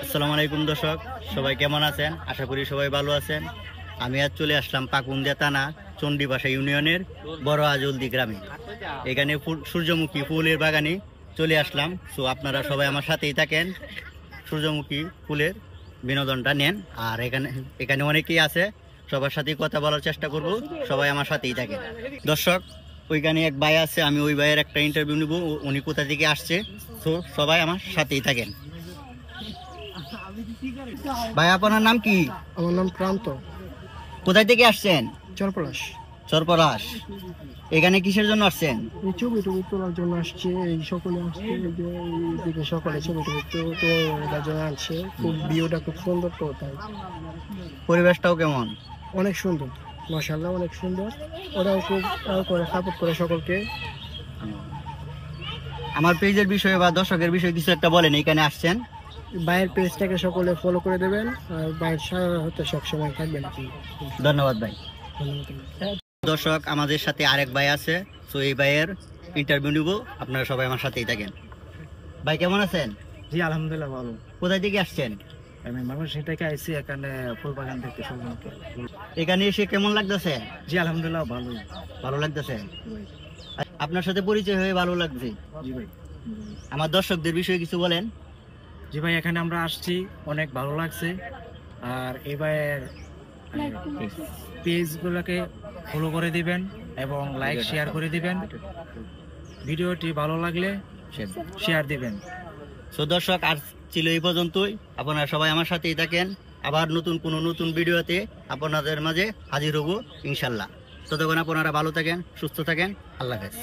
আসসালামু আলাইকুম দর্শক, সবাই কেমন আছেন? আশা করি সবাই ভালো আছেন। আমি আজ চলে আসলাম পাকুন্দিয়া থানা চণ্ডীবাসা ইউনিয়নের বড় আজলদি গ্রামে। এখানে সূর্যমুখী ফুলের বাগানে চলে আসলাম। সো আপনারা সবাই আমার সাথেই থাকেন, সূর্যমুখী ফুলের বিনোদনটা নেন। আর এখানে অনেকেই আছে, সবার সাথেই কথা বলার চেষ্টা করব। সবাই আমার সাথেই থাকেন দর্শক। ওইখানে এক ভাই আছে, আমি ওই ভাইয়ের একটা ইন্টারভিউ নিব, উনি কোথা থেকে আসছে। তো সবাই আমার সাথেই থাকেন। ভাই, আপনার নাম কি? আমার নাম প্রান্ত। কোথায় থেকে আসছেন? চরপলাশ। চরপলাশ। এখানে কিসের জন্য আসছেন? এই ছবি টবি তোলার জন্য আসছে, এই সকলে আসছে, এইদিকে সকলে ছবি টবি তোলার জন্য আসছে। খুব ভিউটা খুব সুন্দর, তো তাই পরিবেশটাও কেমন? অনেক সুন্দর, মাশাআল্লাহ অনেক সুন্দর। ওরাও খুব করে সাপোর্ট করে সকলকে। আমার পেজের বিষয়ে বা দর্শকের বিষয়ে কিছু একটা বলেন। এখানে আসছেন, ভাইয়ের পেজটাকে সকলে ফলো করে দেবেন, আর ভাইয়ের সাথে সবসময় থাকবেন। ধন্যবাদ ভাই। দর্শক, আমাদের সাথে আরেক ভাই আছে, তো এই ভাইয়ের ইন্টারভিউ নিব। আপনারা সবাই আমার সাথেই থাকেন। ভাই, কেমন আছেন? জি আলহামদুলিল্লাহ ভালো। কোথায় থেকে আসছেন? আমি ময়মনসিংহ থেকে আইছি, এখানে ফুল বাগান থেকে। এখানে এসে কেমন লাগতেছে? জি আলহামদুলিল্লাহ ভালো, ভালো লাগতেছে। আপনার সাথে পরিচয় হয়ে ভালো লাগছে। জি ভাই। আমার দর্শকদের বিষয়ে কিছু বলেন। জি ভাই, এখানে আমরা আসছি, অনেক ভালো লাগছে। আর এবার পেজগুলোকে ফলো করে দিবেন এবং লাইক শেয়ার করে দিবেন। ভিডিওটি ভালো লাগলে শেয়ার দিবেন। সো দর্শক, আর ছিল এই পর্যন্তই। আপনারা সবাই আমার সাথেই থাকেন। আবার নতুন ভিডিওতে আপনাদের মাঝে হাজির হব ইনশাল্লাহ। ততক্ষণ আপনারা ভালো থাকেন, সুস্থ থাকেন। আল্লাহ হাফেজ।